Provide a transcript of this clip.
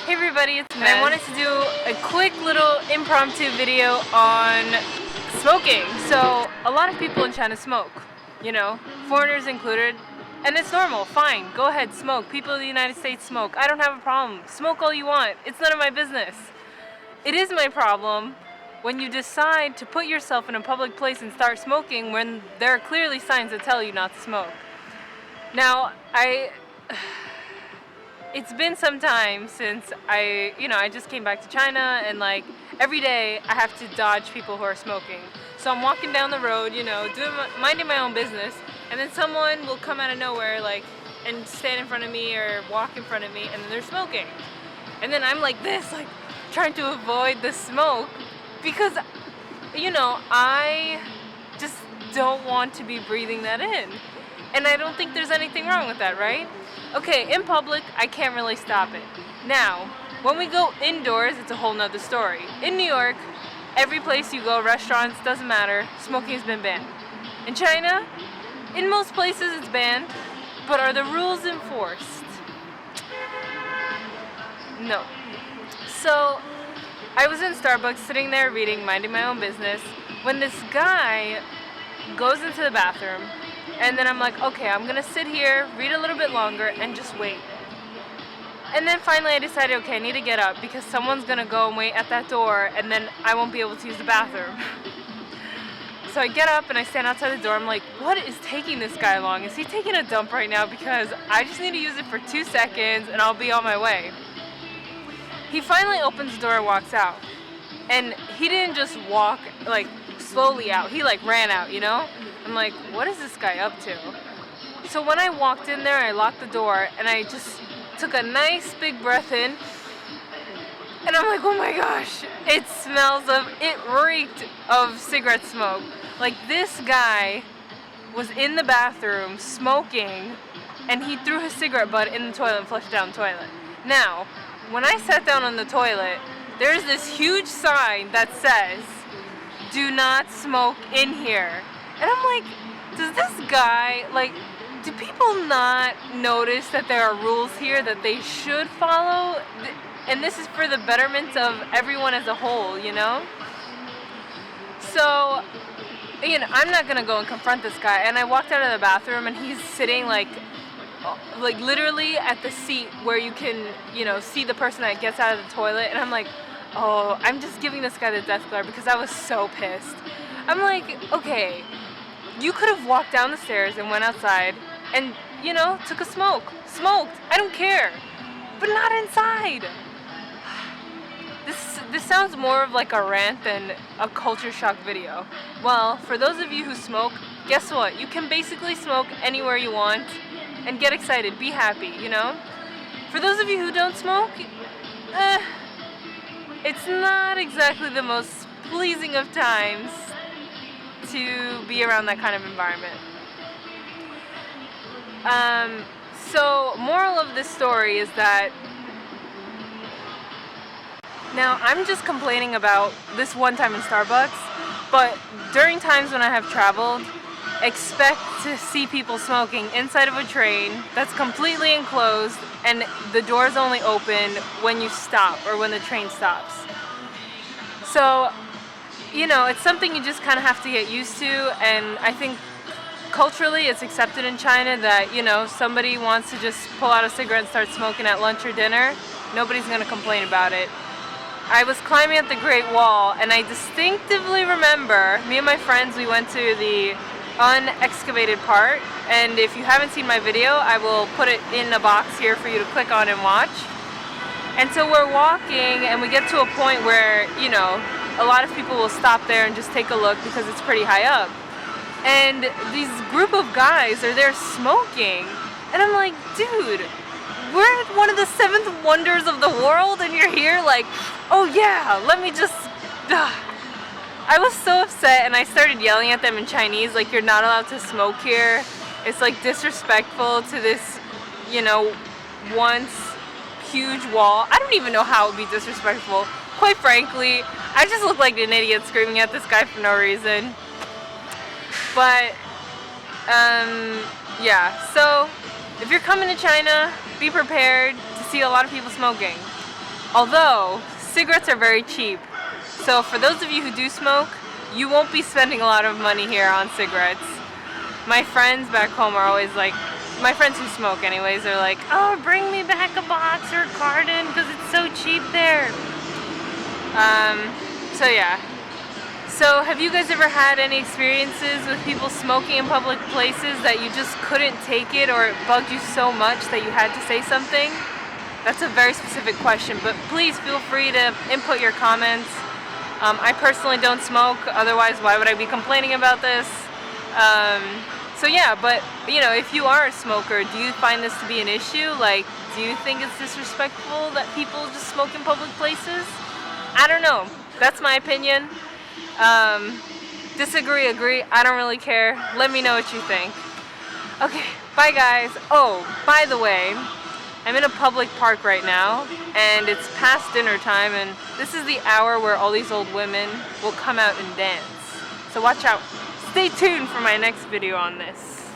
Hey everybody, it's Mez. I wanted to do a quick little impromptu video on smoking. So, a lot of people in China smoke, you know, foreigners included, and it's normal, fine, go ahead, smoke. People in the United States smoke. I don't have a problem. Smoke all you want. It's none of my business. It is my problem when you decide to put yourself in a public place and start smoking when there are clearly signs that tell you not to smoke. Now, it's been some time since I just came back to China, and like every day I have to dodge people who are smoking. So I'm walking down the road, minding my own business, and then someone will come out of nowhere and stand in front of me or walk in front of me, and then they're smoking. And then I'm like this, trying to avoid the smoke because, I just don't want to be breathing that in. And I don't think there's anything wrong with that, right? Okay, in public, I can't really stop it. Now, when we go indoors, it's a whole nother story. In New York, every place you go, restaurants, doesn't matter, smoking has been banned. In China, in most places it's banned, but are the rules enforced? No. So, I was in Starbucks, sitting there reading, minding my own business, when this guy goes into the bathroom, and then I'm like, okay, I'm gonna sit here, read a little bit longer, and just wait. And then finally I decided, okay, I need to get up because someone's gonna go and wait at that door, and then I won't be able to use the bathroom. So I get up and I stand outside the door. I'm like, what is taking this guy long? Is he taking a dump right now? Because I just need to use it for 2 seconds and I'll be on my way. He finally opens the door and walks out. And he didn't just walk slowly out. He ran out, I'm like, what is this guy up to? So when I walked in there, I locked the door and I just took a nice big breath in. And I'm like, oh my gosh, it reeked of cigarette smoke. This guy was in the bathroom smoking, and he threw his cigarette butt in the toilet and flushed it down the toilet. Now, when I sat down on the toilet, there's this huge sign that says, do not smoke in here. And I'm like, does this guy, do people not notice that there are rules here that they should follow? And this is for the betterment of everyone as a whole, So, I'm not gonna go and confront this guy. And I walked out of the bathroom and he's sitting literally at the seat where you can, see the person that gets out of the toilet. And I'm like, oh, I'm just giving this guy the death glare because I was so pissed. I'm like, okay, you could have walked down the stairs and went outside and, took a smoke. Smoked. I don't care. But not inside. This sounds more of a rant than a culture shock video. Well, for those of you who smoke, guess what? You can basically smoke anywhere you want and get excited, be happy, For those of you who don't smoke, it's not exactly the most pleasing of times to be around that kind of environment. So, moral of this story is that now I'm just complaining about this one time in Starbucks, but during times when I have traveled, expect to see people smoking inside of a train that's completely enclosed and the doors only open when you stop or when the train stops. So, it's something you just kind of have to get used to, and I think culturally it's accepted in China that, somebody wants to just pull out a cigarette and start smoking at lunch or dinner. Nobody's going to complain about it. I was climbing at the Great Wall, and I distinctively remember, me and my friends, we went to the unexcavated part, and if you haven't seen my video, I will put it in a box here for you to click on and watch. And so we're walking, and we get to a point where, a lot of people will stop there and just take a look because it's pretty high up. And these group of guys are there smoking, and I'm like, dude, we're at one of the 7th wonders of the world, and you're here oh yeah, let me just... I was so upset, and I started yelling at them in Chinese, you're not allowed to smoke here. It's disrespectful to this, once huge wall. I don't even know how it would be disrespectful. Quite frankly, I just look like an idiot screaming at this guy for no reason. But, yeah, so if you're coming to China, be prepared to see a lot of people smoking. Although, cigarettes are very cheap. So for those of you who do smoke, you won't be spending a lot of money here on cigarettes. My friends back home are always like, my friends who smoke anyways, are like, oh, bring me back a box or a carton because it's so cheap there. So yeah. So have you guys ever had any experiences with people smoking in public places that you just couldn't take it, or it bugged you so much that you had to say something? That's a very specific question, but please feel free to input your comments. I personally don't smoke, otherwise why would I be complaining about this? So yeah, but you know, if you are a smoker, do you find this to be an issue? Like, do you think it's disrespectful that people just smoke in public places? I don't know. That's my opinion. Disagree, agree, I don't really care. Let me know what you think. Okay, bye guys. Oh, by the way, I'm in a public park right now, and it's past dinner time, and this is the hour where all these old women will come out and dance. So watch out. Stay tuned for my next video on this.